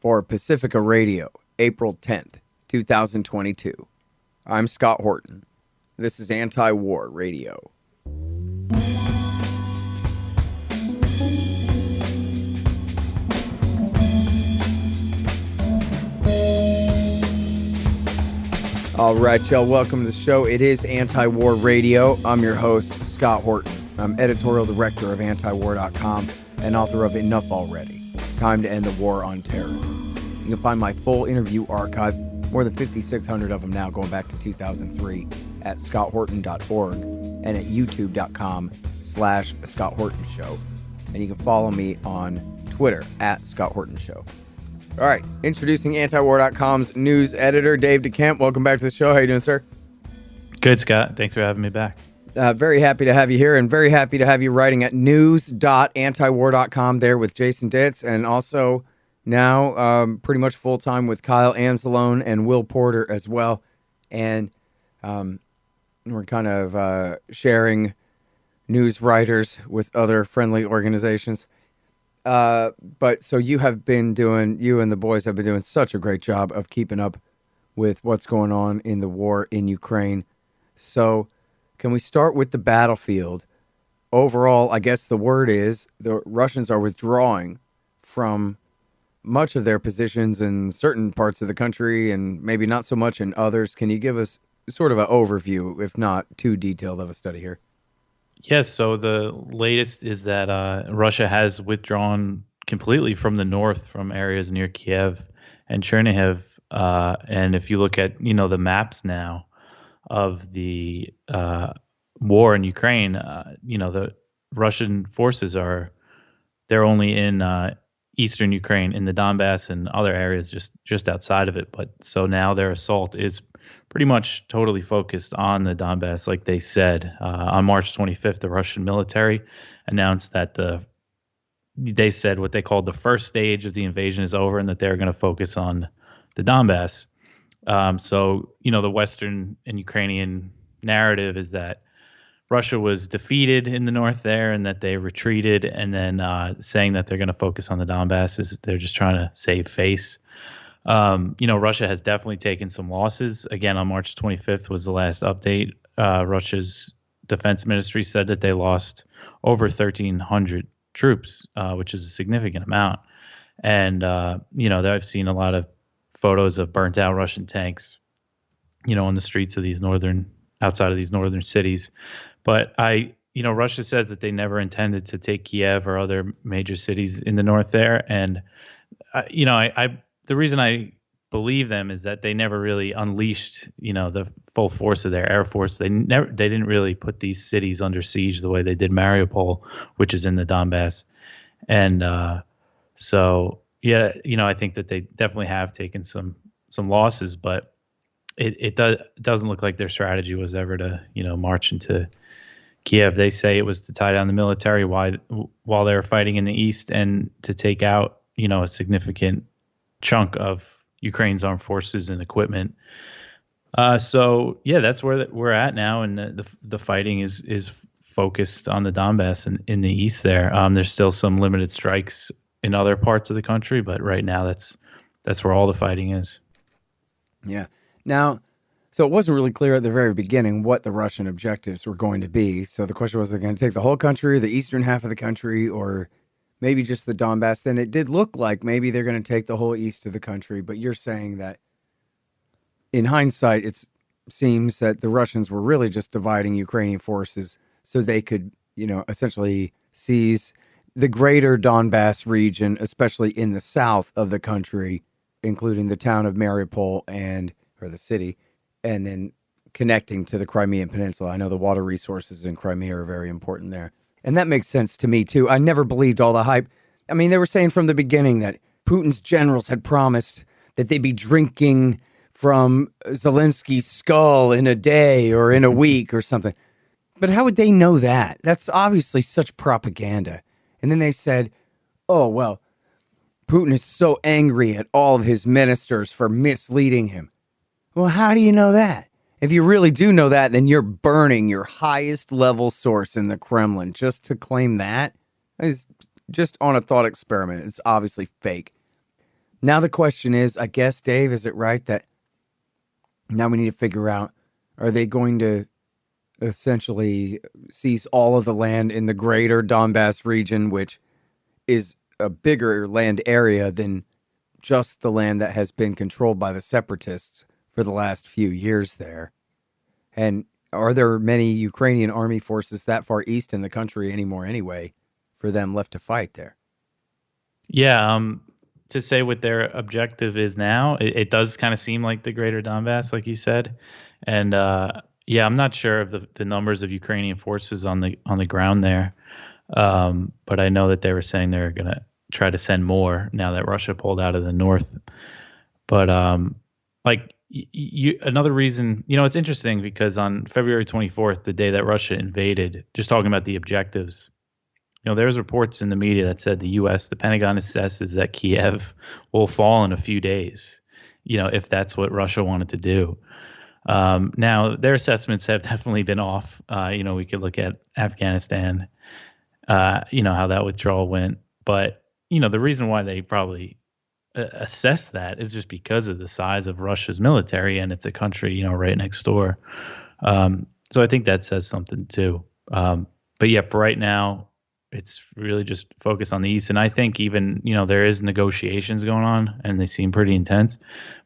for Pacifica Radio, April 10th, 2022. I'm Scott Horton. This is Antiwar Radio. All right, y'all, welcome to the show. It is Antiwar Radio. I'm your host, Scott Horton. I'm editorial director of Antiwar.com and author of Enough Already, Time to End the War on Terrorism. You can find my full interview archive, more than 5,600 of them now, going back to 2003, at scotthorton.org and at youtube.com/Scott Horton Show. And you can follow me on Twitter, at Scott Horton Show. All right, introducing Antiwar.com's news editor, Dave DeCamp. Welcome back to the show. How you doing, sir? Good, Scott. Thanks for having me back. Very happy to have you here, and very happy to have you writing at news.antiwar.com there with Jason Ditz, and also now pretty much full-time with Kyle Anzalone and Will Porter as well. And we're kind of sharing news writers with other friendly organizations. But so you and the boys have been doing such a great job of keeping up with what's going on in the war in Ukraine. So can we start with the battlefield? Overall, I guess the word is the Russians are withdrawing from much of their positions in certain parts of the country and maybe not so much in others. Can you give us sort of an overview, if not too detailed of a study here? Yes, so the latest is that Russia has withdrawn completely from the north, from areas near Kiev and Chernihiv. And if you look at, the maps now of the war in Ukraine, the Russian forces they're only in eastern Ukraine, in the Donbass and other areas just outside of it. But so now their assault is pretty much totally focused on the Donbass, like they said. On March 25th, the Russian military announced that they said what they called the first stage of the invasion is over and that they're going to focus on the Donbass. So, the Western and Ukrainian narrative is that Russia was defeated in the north there and that they retreated, and then saying that they're going to focus on the Donbass is they're just trying to save face. Russia has definitely taken some losses. Again, on March 25th was the last update. Russia's defense ministry said that they lost over 1,300 troops, which is a significant amount. And, I've seen a lot of photos of burnt out Russian tanks, on the streets of outside of these northern cities. But Russia says that they never intended to take Kiev or other major cities in the north there. And, the reason I believe them is that they never really unleashed, the full force of their air force. They didn't really put these cities under siege the way they did Mariupol, which is in the Donbass. And I think that they definitely have taken some losses, but it doesn't look like their strategy was ever to, march into Kiev. They say it was to tie down the military while they were fighting in the east and to take out, a significant chunk of Ukraine's armed forces and equipment. That's where we're at now, and the fighting is focused on the Donbass and in the east there. There's still some limited strikes in other parts of the country, but right now that's where all the fighting is. Yeah. Now, so it wasn't really clear at the very beginning what the Russian objectives were going to be. So the question was, they're going to take the whole country, the eastern half of the country, or maybe just the Donbass. Then it did look like maybe they're going to take the whole east of the country. But you're saying that in hindsight, it seems that the Russians were really just dividing Ukrainian forces so they could, essentially seize the greater Donbass region, especially in the south of the country, including the town of Mariupol or the city, and then connecting to the Crimean Peninsula. I know the water resources in Crimea are very important there. And that makes sense to me, too. I never believed all the hype. I mean, they were saying from the beginning that Putin's generals had promised that they'd be drinking from Zelensky's skull in a day or in a week or something. But how would they know that? That's obviously such propaganda. And then they said, oh, well, Putin is so angry at all of his ministers for misleading him. Well, how do you know that? If you really do know that, then you're burning your highest level source in the Kremlin just to claim that. It's just on a thought experiment. It's obviously fake. Now the question is, I guess, Dave, is it right that now we need to figure out, are they going to essentially seize all of the land in the greater Donbass region, which is a bigger land area than just the land that has been controlled by the separatists for the last few years there? And are there many Ukrainian army forces that far east in the country anymore anyway for them left to fight there? Yeah, to say what their objective is now, it does kind of seem like the greater Donbass, like you said. And yeah, I'm not sure of the numbers of Ukrainian forces on the ground there. But I know that they were saying they're going to try to send more now that Russia pulled out of the north. But like another reason, it's interesting because on February 24th, the day that Russia invaded, just talking about the objectives, there's reports in the media that said the Pentagon assesses that Kiev will fall in a few days, if that's what Russia wanted to do. Now, their assessments have definitely been off. We could look at Afghanistan, how that withdrawal went. But, the reason why they probably assess that is just because of the size of Russia's military, and it's a country, right next door. So I think that says something too. But yeah, for right now, it's really just focused on the East. And I think even, there is negotiations going on and they seem pretty intense.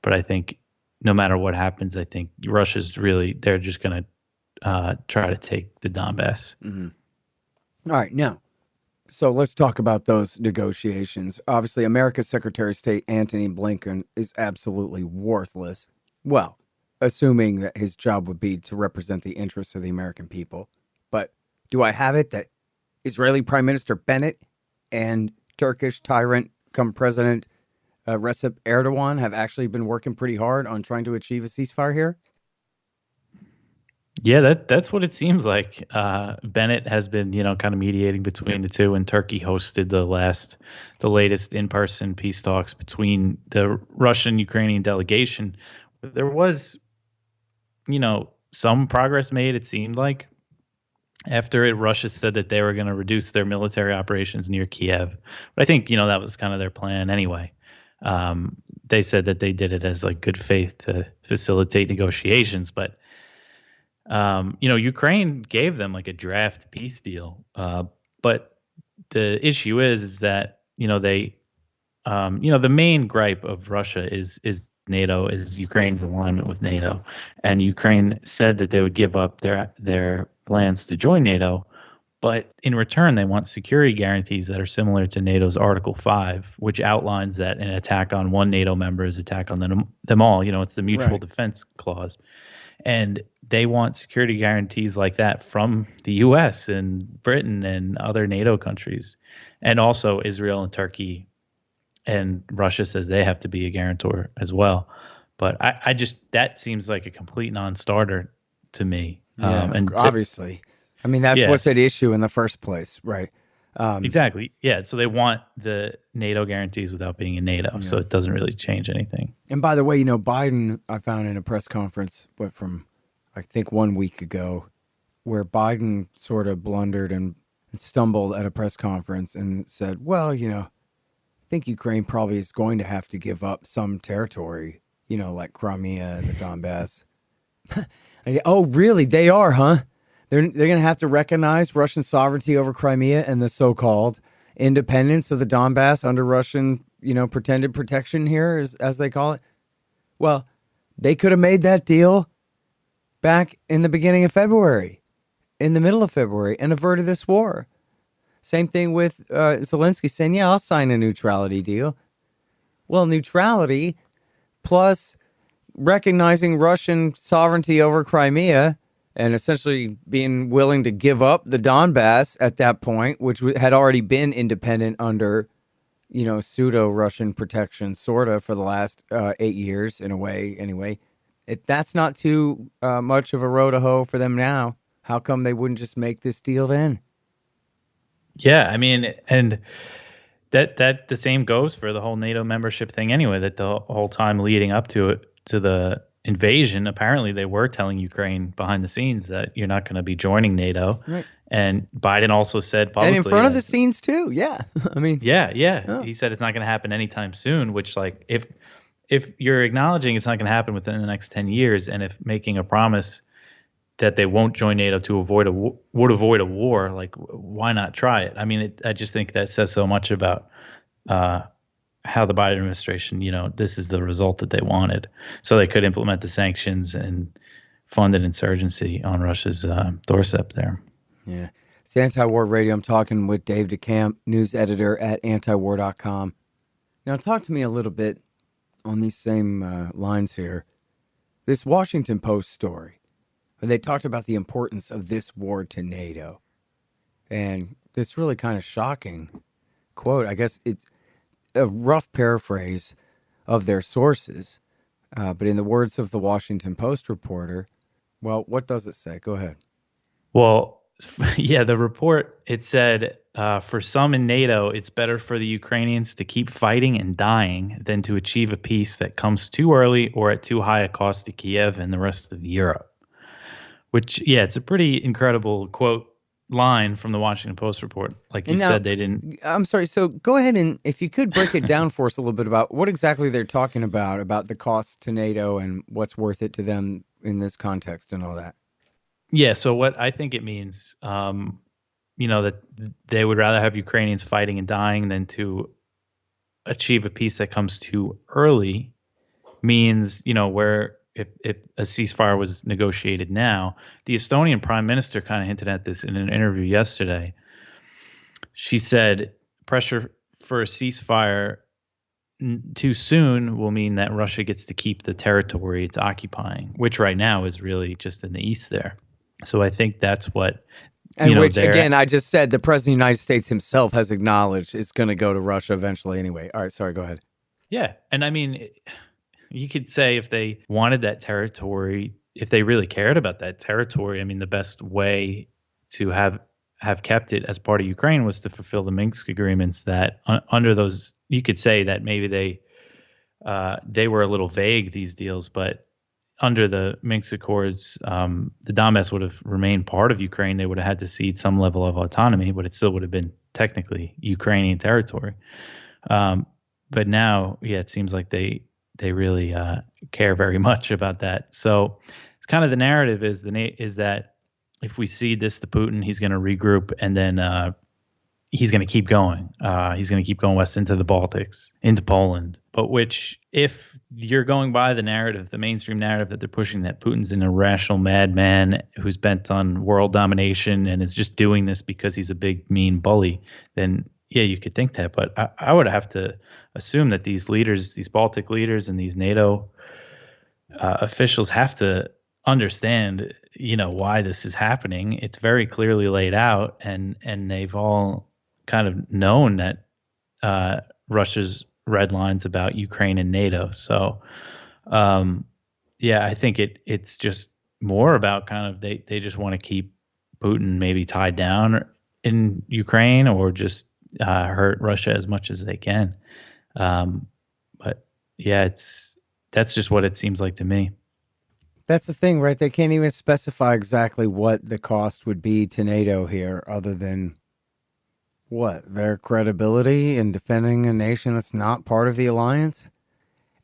But I think no matter what happens, I think Russia's they're just going to try to take the Donbass. Mm-hmm. All right. Now, so let's talk about those negotiations. Obviously, America's Secretary of State, Antony Blinken, is absolutely worthless. Well, assuming that his job would be to represent the interests of the American people. But do I have it that Israeli Prime Minister Bennett and Turkish tyrant come President Recep Erdogan have actually been working pretty hard on trying to achieve a ceasefire here? Yeah, that's what it seems like. Bennett has been, kind of mediating between the two, and Turkey hosted the latest in-person peace talks between the Russian-Ukrainian delegation. There was, some progress made, it seemed like. After it, Russia said that they were going to reduce their military operations near Kiev. But I think, that was kind of their plan anyway. They said that they did it as like good faith to facilitate negotiations. But, Ukraine gave them like a draft peace deal. But the issue is that, they, the main gripe of Russia is NATO, is Ukraine's alignment with NATO. And Ukraine said that they would give up their plans to join NATO, but in return, they want security guarantees that are similar to NATO's Article 5, which outlines that an attack on one NATO member is attack on them all. It's the mutual defense clause. And they want security guarantees like that from the U.S. and Britain and other NATO countries, and also Israel and Turkey. And Russia says they have to be a guarantor as well. But I just, that seems like a complete non-starter to me. Yeah, and obviously. I mean, that's what's at issue in the first place, right? Exactly. Yeah, so they want the NATO guarantees without being in NATO, so it doesn't really change anything. And by the way, Biden, I found in a press conference from, I think, 1 week ago, where Biden sort of blundered and stumbled at a press conference and said, well, I think Ukraine probably is going to have to give up some territory, like Crimea and the Donbass. Oh, really? They are, huh? They're going to have to recognize Russian sovereignty over Crimea and the so-called independence of the Donbass under Russian, pretended protection here, as they call it. Well, they could have made that deal back in the beginning of February, in the middle of February, and averted this war. Same thing with Zelensky saying, yeah, I'll sign a neutrality deal. Well, neutrality plus recognizing Russian sovereignty over Crimea and essentially being willing to give up the Donbass at that point, which had already been independent under, pseudo-Russian protection, sort of, for the last 8 years, in a way, anyway. If that's not too much of a row to hoe for them now, how come they wouldn't just make this deal then? Yeah, I mean, and that the same goes for the whole NATO membership thing anyway, that the whole time leading up to it, to the invasion, apparently they were telling Ukraine behind the scenes that you're not going to be joining NATO. Right. And Biden also said And publicly, in front of the scenes too. Yeah. I mean, yeah. oh. He said it's not going to happen anytime soon, which like if you're acknowledging it's not going to happen within the next 10 years, and if making a promise that they won't join NATO to would avoid a war, like why not try it? I mean, I just think that says so much about how the Biden administration, this is the result that they wanted, so they could implement the sanctions and fund an insurgency on Russia's doorstep there. Yeah. It's Antiwar Radio. I'm talking with Dave DeCamp, news editor at antiwar.com. Now, talk to me a little bit on these same lines here. This Washington Post story, where they talked about the importance of this war to NATO. And this really kind of shocking quote, I guess it's a rough paraphrase of their sources, but in the words of the Washington Post reporter, well, what does it say? Go ahead. Well, yeah, the report, it said, for some in NATO, it's better for the Ukrainians to keep fighting and dying than to achieve a peace that comes too early or at too high a cost to Kiev and the rest of Europe. Which, yeah, it's a pretty incredible quote line from the Washington Post report. Like you said, they didn't. I'm sorry. So go ahead and if you could break it down for us a little bit about what exactly they're talking about the costs to NATO and what's worth it to them in this context and all that. Yeah. So what I think it means, that they would rather have Ukrainians fighting and dying than to achieve a peace that comes too early means, where if a ceasefire was negotiated now, the Estonian prime minister kind of hinted at this in an interview yesterday. She said pressure for a ceasefire too soon will mean that Russia gets to keep the territory it's occupying, which right now is really just in the east there. So I think that's what, which again, I just said the president of the United States himself has acknowledged it's going to go to Russia eventually anyway. All right, sorry, go ahead. Yeah, and I mean, you could say if they wanted that territory, if they really cared about that territory, I mean, the best way to have kept it as part of Ukraine was to fulfill the Minsk agreements that under those, you could say that maybe they were a little vague, these deals, but under the Minsk Accords, the Donbass would have remained part of Ukraine. They would have had to cede some level of autonomy, but it still would have been technically Ukrainian territory. But now, yeah, it seems like they really care very much about that. So it's kind of the narrative is that if we cede this to Putin, he's going to regroup and then he's going to keep going. He's going to keep going west into the Baltics, into Poland. But which, if you're going by the narrative, the mainstream narrative that they're pushing, that Putin's an irrational madman who's bent on world domination and is just doing this because he's a big, mean bully, then yeah, you could think that. But I would have to assume that these leaders, these Baltic leaders and these NATO officials have to understand, why this is happening. It's very clearly laid out, and they've all kind of known that Russia's red lines about Ukraine and NATO. So, I think it's just more about kind of they just want to keep Putin maybe tied down in Ukraine or just hurt Russia as much as they can. But yeah, that's just what it seems like to me. That's the thing, right? They can't even specify exactly what the cost would be to NATO here other than what? Their credibility in defending a nation that's not part of the alliance?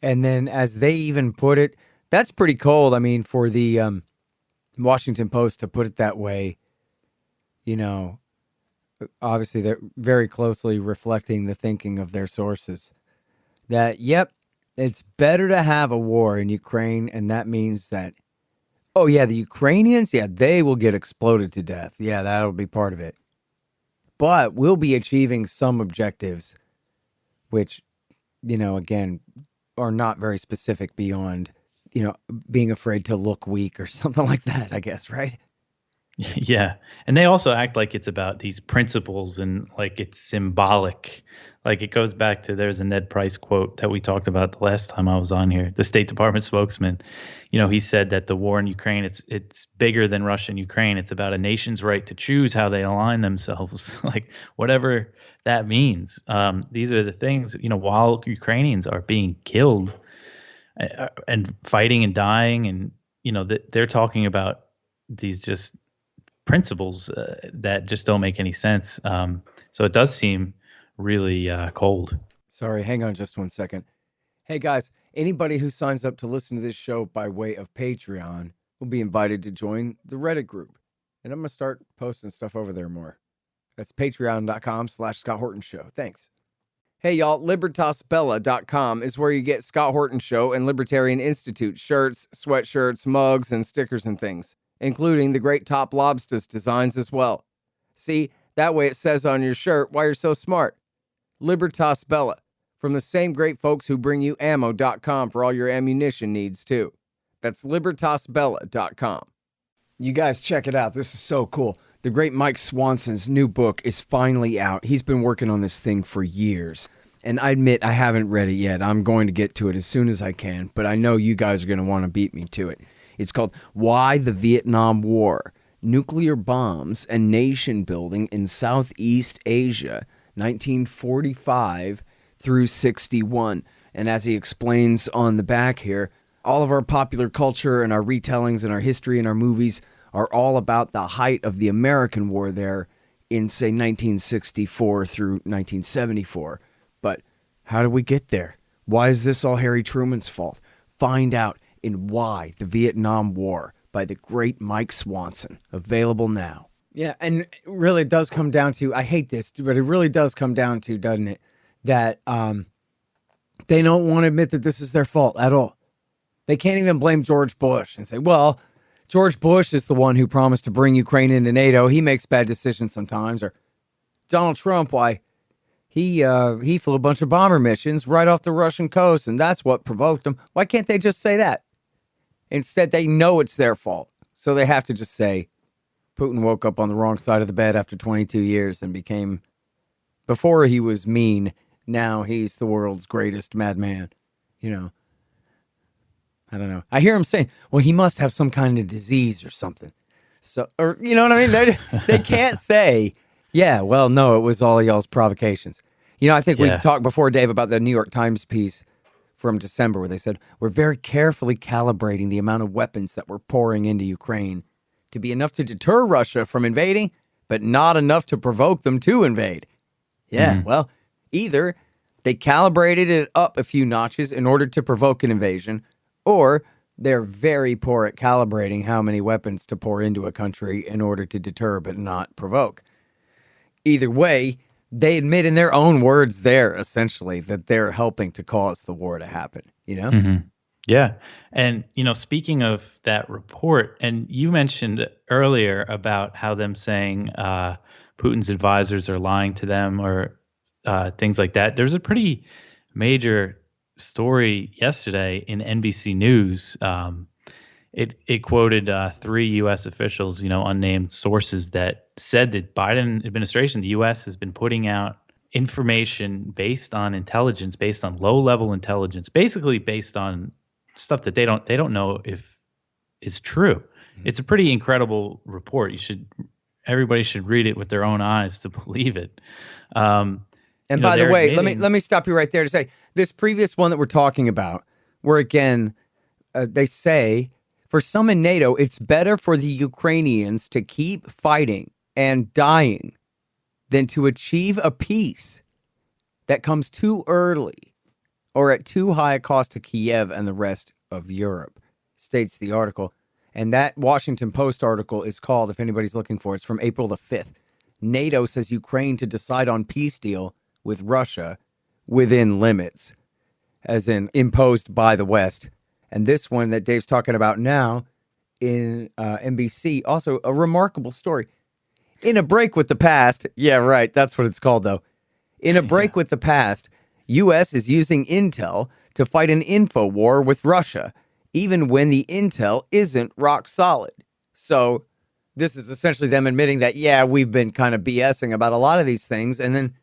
And then as they even put it, that's pretty cold. I mean, for the Washington Post to put it that way, obviously they're very closely reflecting the thinking of their sources. That, yep, it's better to have a war in Ukraine, and that means that, oh yeah, the Ukrainians, yeah, they will get exploded to death. Yeah, that'll be part of it. But we'll be achieving some objectives, which, again, are not very specific beyond, being afraid to look weak or something like that, I guess, right? Yeah. And they also act like it's about these principles and like it's symbolic. Like it goes back to, there's a Ned Price quote that we talked about the last time I was on here, the State Department spokesman. He said that the war in Ukraine, it's bigger than Russia and Ukraine. It's about a nation's right to choose how they align themselves, like whatever that means. These are the things, while Ukrainians are being killed and fighting and dying, and, they're talking about these just principles that just don't make any sense. So it does seem really cold. Sorry, hang on just 1 second. Hey guys, anybody who signs up to listen to this show by way of Patreon will be invited to join the Reddit group. And I'm going to start posting stuff over there more. That's patreon.com/Scott Horton Show. Thanks. Hey y'all, libertasbella.com is where you get Scott Horton Show and Libertarian Institute shirts, sweatshirts, mugs, and stickers and things, including the great Top Lobsters designs as well. See, that way it says on your shirt why you're so smart. Libertas Bella, from the same great folks who bring you ammo.com for all your ammunition needs too. That's libertasbella.com. You guys check it out. This is so cool. The great Mike Swanson's new book is finally out. He's been working on this thing for years. And I admit I haven't read it yet. I'm going to get to it as soon as I can, but I know you guys are going to want to beat me to it. It's called Why the Vietnam War: Nuclear Bombs and Nation Building in Southeast Asia, 1945 through 61. And as he explains on the back here, all of our popular culture and our retellings and our history and our movies are all about the height of the American war there in, say, 1964 through 1974. But how did we get there? Why is this all Harry Truman's fault? Find out in Why the Vietnam War by the great Mike Swanson. Available now. Yeah, and it really does come down to, I hate this, but it really does come down to, doesn't it, that they don't want to admit that this is their fault at all. They can't even blame George Bush and say, well, George Bush is the one who promised to bring Ukraine into NATO. He makes bad decisions sometimes. Or Donald Trump, why, he flew a bunch of bomber missions right off the Russian coast, and that's what provoked them. Why can't they just say that? Instead, they know it's their fault. So they have to just say, Putin woke up on the wrong side of the bed after 22 years and became, before he was mean, now he's the world's greatest madman. You know, I don't know. I hear him saying, well, he must have some kind of disease or something. So, or, you know what I mean? They can't say, yeah, well, no, it was all y'all's provocations. You know, I think we talked before, Dave, about the New York Times piece from December where they said, we're very carefully calibrating the amount of weapons that we're pouring into Ukraine to be enough to deter Russia from invading, but not enough to provoke them to invade. Yeah, well, either they calibrated it up a few notches in order to provoke an invasion, or they're very poor at calibrating how many weapons to pour into a country in order to deter but not provoke. Either way, they admit in their own words there, essentially, that they're helping to cause the war to happen, you know? Mm-hmm. Yeah. And, you know, speaking of that report, and you mentioned earlier about how them saying Putin's advisors are lying to them or things like that. There's a pretty major story yesterday in NBC News. It quoted 3 U.S. officials, you know, unnamed sources that said that Biden administration, the U.S. has been putting out information based on intelligence, based on low-level intelligence, basically based on stuff that they don't know if is true. Mm-hmm. It's a pretty incredible report. Everybody should read it with their own eyes to believe it. And by the way, let me stop you right there to say this previous one that we're talking about, where again they say for some in NATO, it's better for the Ukrainians to keep fighting and dying than to achieve a peace that comes too early or at too high a cost to Kiev and the rest of Europe, states the article. And that Washington Post article is called, if anybody's looking for it, it's from April the 5th. NATO says Ukraine to decide on peace deal with Russia within limits, as in imposed by the West. And this one that Dave's talking about now in NBC, also a remarkable story. In a break with the past, yeah, right, that's what it's called, though. In a break with the past, U.S. is using intel to fight an info war with Russia, even when the intel isn't rock solid. So this is essentially them admitting that, yeah, we've been kind of BSing about a lot of these things, and then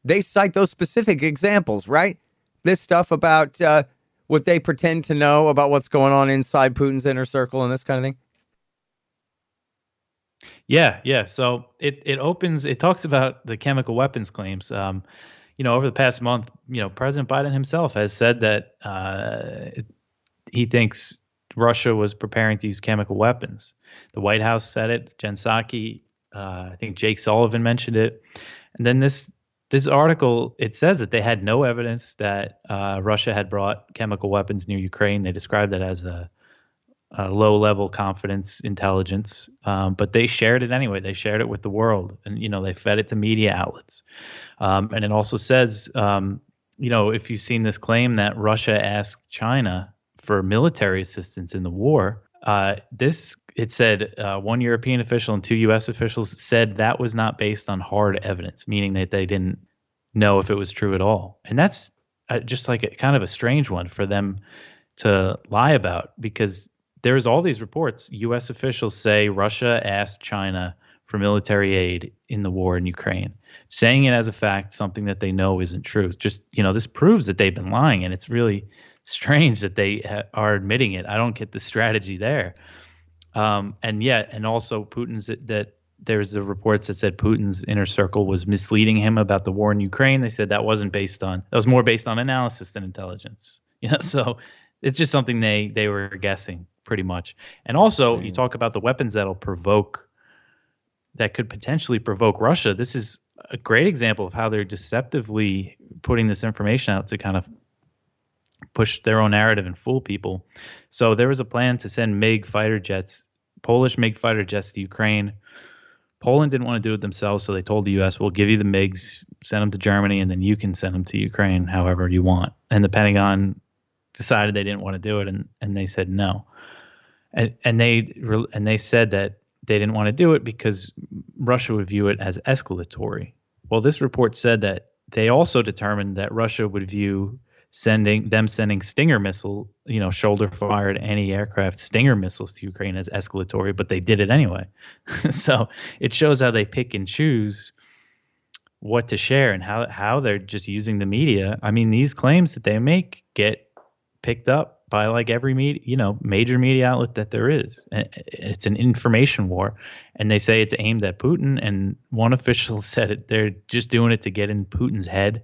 they cite those specific examples, right? This stuff about what they pretend to know about what's going on inside Putin's inner circle and this kind of thing. Yeah. So it talks about the chemical weapons claims. You know, over the past month, you know, President Biden himself has said that he thinks Russia was preparing to use chemical weapons. The White House said it. Jen Psaki, I think Jake Sullivan mentioned it. And then this article, it says that they had no evidence that Russia had brought chemical weapons near Ukraine. They described it as a low-level confidence intelligence, but they shared it anyway. They shared it with the world, and they fed it to media outlets. And it also says, if you've seen this claim that Russia asked China for military assistance in the war, it said one European official and 2 U.S. officials said that was not based on hard evidence, meaning that they didn't know if it was true at all. And that's just like kind of a strange one for them to lie about, because there's all these reports. U.S. officials say Russia asked China for military aid in the war in Ukraine, saying it as a fact, something that they know isn't true. Just, this proves that they've been lying, and it's really strange that they are admitting it. I don't get the strategy there. And also Putin's that there's the reports that said Putin's inner circle was misleading him about the war in Ukraine. They said that was more based on analysis than intelligence. So it's just something they were guessing pretty much. And also you talk about the weapons that could potentially provoke Russia. This is a great example of how they're deceptively putting this information out to kind of push their own narrative and fool people. So there was a plan to send Polish MiG fighter jets to Ukraine. Poland didn't want to do it themselves, so they told the U.S., we'll give you the MiGs, send them to Germany, and then you can send them to Ukraine however you want. And the Pentagon decided they didn't want to do it, and they said no. And they said that they didn't want to do it because Russia would view it as escalatory. Well, this report said that they also determined that Russia would view sending Stinger missile, shoulder-fired anti-aircraft Stinger missiles to Ukraine as escalatory, but they did it anyway. So it shows how they pick and choose what to share and how they're just using the media. I mean, these claims that they make get picked up by like every major media outlet that there is. It's an information war, and they say it's aimed at Putin. And one official said they're just doing it to get in Putin's head.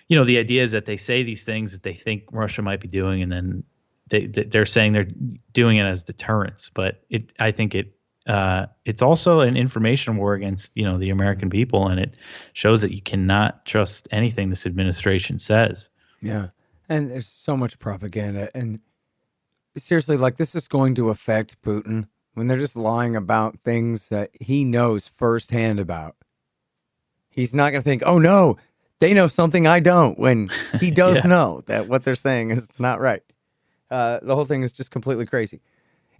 The idea is that they say these things that they think Russia might be doing, and then they're saying they're doing it as deterrence. But I think it's also an information war against the American people, and it shows that you cannot trust anything this administration says. Yeah, and there's so much propaganda, and seriously, like, this is going to affect Putin when they're just lying about things that he knows firsthand about. He's not going to think, oh no, they know something I don't, when he does know that what they're saying is not right. The whole thing is just completely crazy.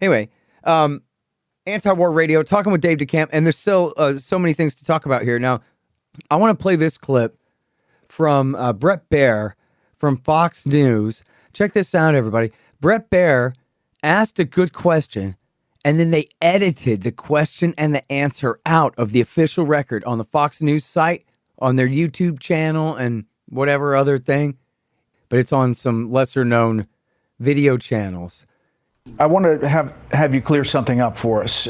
Anyway, Antiwar Radio, talking with Dave DeCamp, and there's still so many things to talk about here. Now, I want to play this clip from Bret Baier from Fox News. Check this out, everybody. Bret Baier asked a good question, and then they edited the question and the answer out of the official record on the Fox News site, on their YouTube channel, and whatever other thing. But it's on some lesser-known video channels. I want to have you clear something up for us,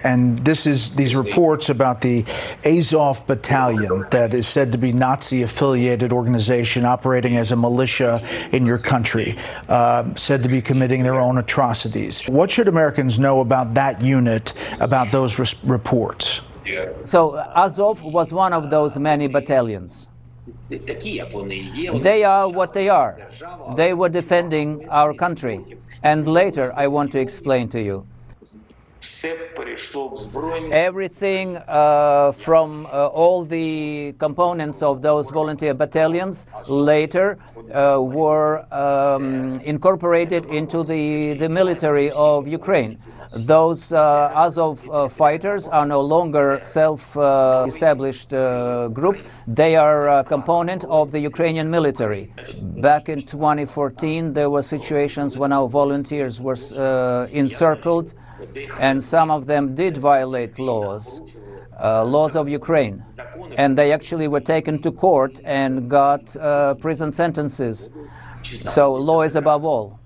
and this is these reports about the Azov Battalion that is said to be Nazi-affiliated organization operating as a militia in your country, said to be committing their own atrocities. What should Americans know about that unit, about those reports? So Azov was one of those many battalions. They are what they are. They were defending our country. And later I want to explain to you. Everything from all the components of those volunteer battalions later were incorporated into the military of Ukraine. Those Azov fighters are no longer self-established group. They are a component of the Ukrainian military. Back in 2014, there were situations when our volunteers were encircled, and some of them did violate laws of Ukraine. And they actually were taken to court and got prison sentences. So law is above all.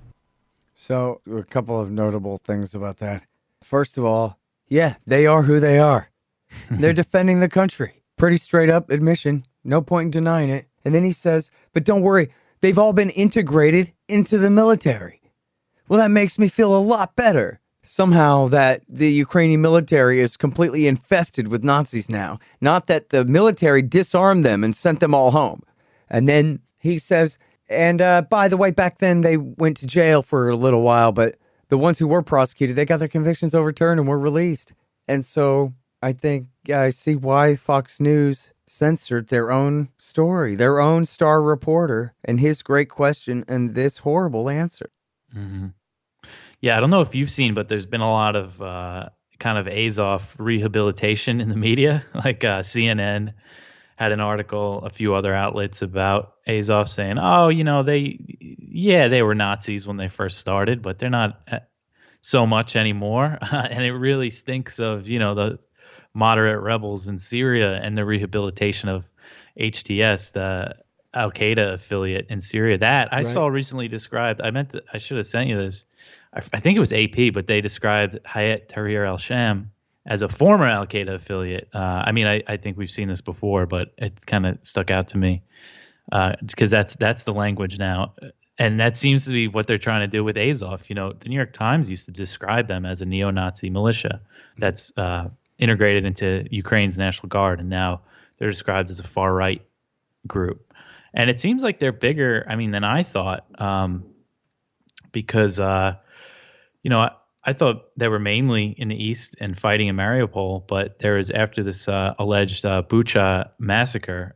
So a couple of notable things about that. First of all, yeah, they are who they are. They're defending the country. Pretty straight up admission. No point in denying it. And then he says, but don't worry, they've all been integrated into the military. Well, that makes me feel a lot better. Somehow that the Ukrainian military is completely infested with Nazis now. Not that the military disarmed them and sent them all home. And then he says, and by the way, back then they went to jail for a little while, but the ones who were prosecuted, they got their convictions overturned and were released. And so I think I see why Fox News censored their own story, their own star reporter, and his great question and this horrible answer. Mm-hmm. Yeah, I don't know if you've seen, but there's been a lot of kind of Azov rehabilitation in the media. Like CNN had an article, a few other outlets about Azov saying, oh, they were Nazis when they first started, but they're not so much anymore. And it really stinks of, the moderate rebels in Syria and the rehabilitation of HTS, the Al-Qaeda affiliate in Syria. That I saw recently described. I should have sent you this. I think it was AP, but they described Hayat Tahrir al-Sham as a former Al-Qaeda affiliate. I think we've seen this before, but it kind of stuck out to me because that's the language now. And that seems to be what they're trying to do with Azov. The New York Times used to describe them as a neo-Nazi militia that's integrated into Ukraine's National Guard, and now they're described as a far-right group. And it seems like they're bigger, than I thought, because I thought they were mainly in the east and fighting in Mariupol, but there is, after this alleged Bucha massacre,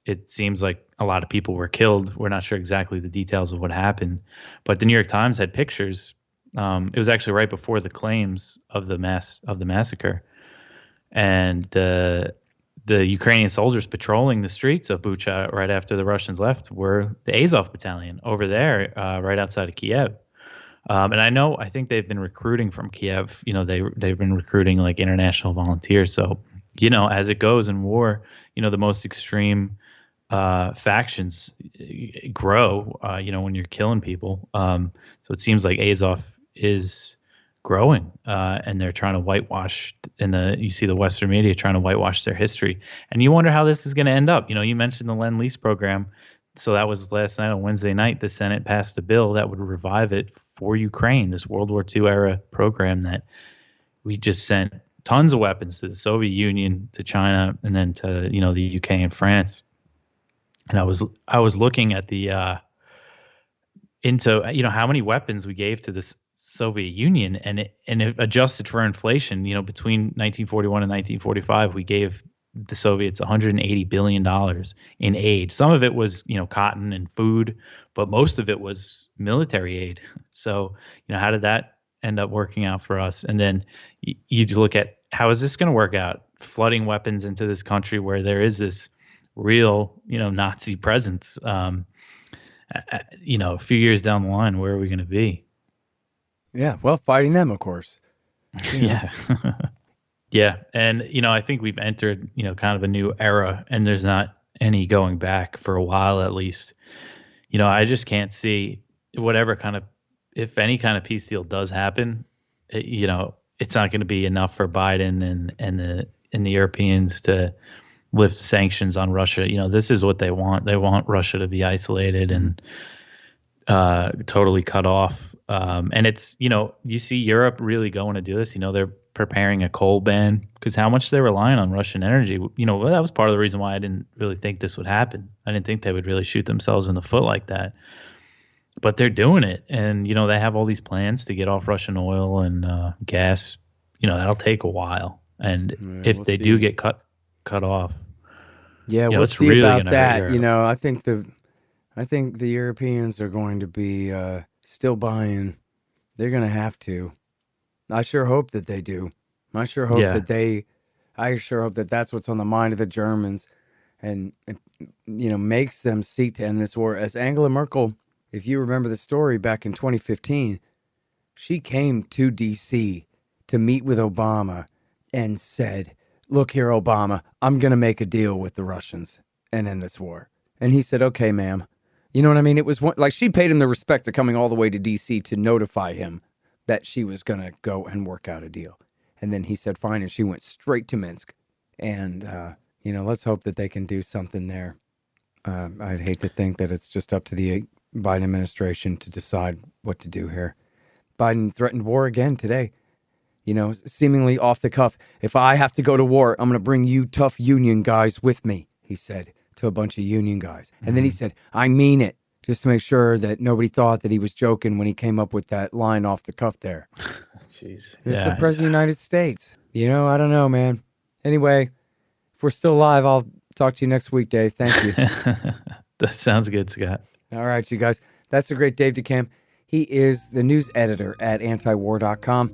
it seems like a lot of people were killed. We're not sure exactly the details of what happened, but the New York Times had pictures. It was actually right before the claims of the massacre, and the Ukrainian soldiers patrolling the streets of Bucha right after the Russians left were the Azov Battalion over there, right outside of Kiev. And I think they've been recruiting from Kiev. They've been recruiting like international volunteers. So, as it goes in war, the most extreme factions grow, when you're killing people. So it seems like Azov is growing, and they're trying to whitewash you see the Western media trying to whitewash their history. And you wonder how this is going to end up. You mentioned the Lend-Lease program. So that was last night on Wednesday night. The Senate passed a bill that would revive it for Ukraine, this World War II era program that we just sent tons of weapons to the Soviet Union, to China, and then to the UK and France. And I was looking at the into how many weapons we gave to the Soviet Union, and it adjusted for inflation. Between 1941 and 1945, we gave the Soviets $180 billion in aid. Some of it was, cotton and food, but most of it was military aid. So, how did that end up working out for us? And then you look at, how is this going to work out? Flooding weapons into this country where there is this real, Nazi presence. A few years down the line, where are we going to be? Yeah, well, fighting them, of course. Yeah. Yeah, and I think we've entered kind of a new era, and there's not any going back for a while at least. I just can't see whatever kind of, if any kind of peace deal does happen, it's not going to be enough for Biden and the Europeans to lift sanctions on Russia. This is what they want. They want Russia to be isolated and totally cut off. And it's you see Europe really going to do this. They're preparing a coal ban because how much they're relying on Russian energy. That was part of the reason why I didn't really think this would happen. I didn't think they would really shoot themselves in the foot like that. But they're doing it, and they have all these plans to get off Russian oil and gas. That'll take a while, and if they do get cut off, we'll it's see really about that. I think the Europeans are going to be still buying. They're going to have to. I sure hope that they do. I sure hope that that's what's on the mind of the Germans, and makes them seek to end this war. As Angela Merkel, if you remember the story back in 2015, she came to D.C. to meet with Obama and said, "Look here, Obama, I'm going to make a deal with the Russians and end this war." And he said, "Okay, ma'am." You know what I mean? It was like she paid him the respect of coming all the way to D.C. to notify him that she was going to go and work out a deal. And then he said, fine, and she went straight to Minsk. And, let's hope that they can do something there. I'd hate to think that it's just up to the Biden administration to decide what to do here. Biden threatened war again today. You know, seemingly off the cuff. If I have to go to war, I'm going to bring you tough union guys with me, he said to a bunch of union guys. And then he said, I mean it, just to make sure that nobody thought that he was joking when he came up with that line off the cuff there. Jeez. This is the President of the United States. You know, I don't know, man. Anyway, if we're still alive, I'll talk to you next week, Dave. Thank you. That sounds good, Scott. All right, you guys. That's the great Dave DeCamp. He is the news editor at antiwar.com.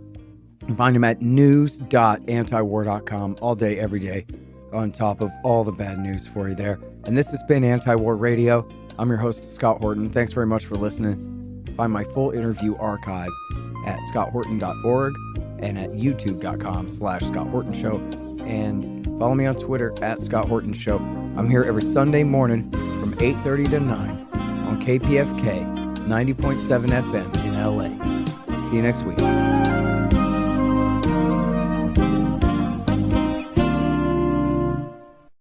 You can find him at news.antiwar.com all day, every day, on top of all the bad news for you there. And this has been Antiwar Radio. I'm your host, Scott Horton. Thanks very much for listening. Find my full interview archive at scotthorton.org and at youtube.com/Scott Horton Show. And follow me on Twitter at Scott Horton Show. I'm here every Sunday morning from 8:30 to 9 on KPFK 90.7 FM in LA. See you next week.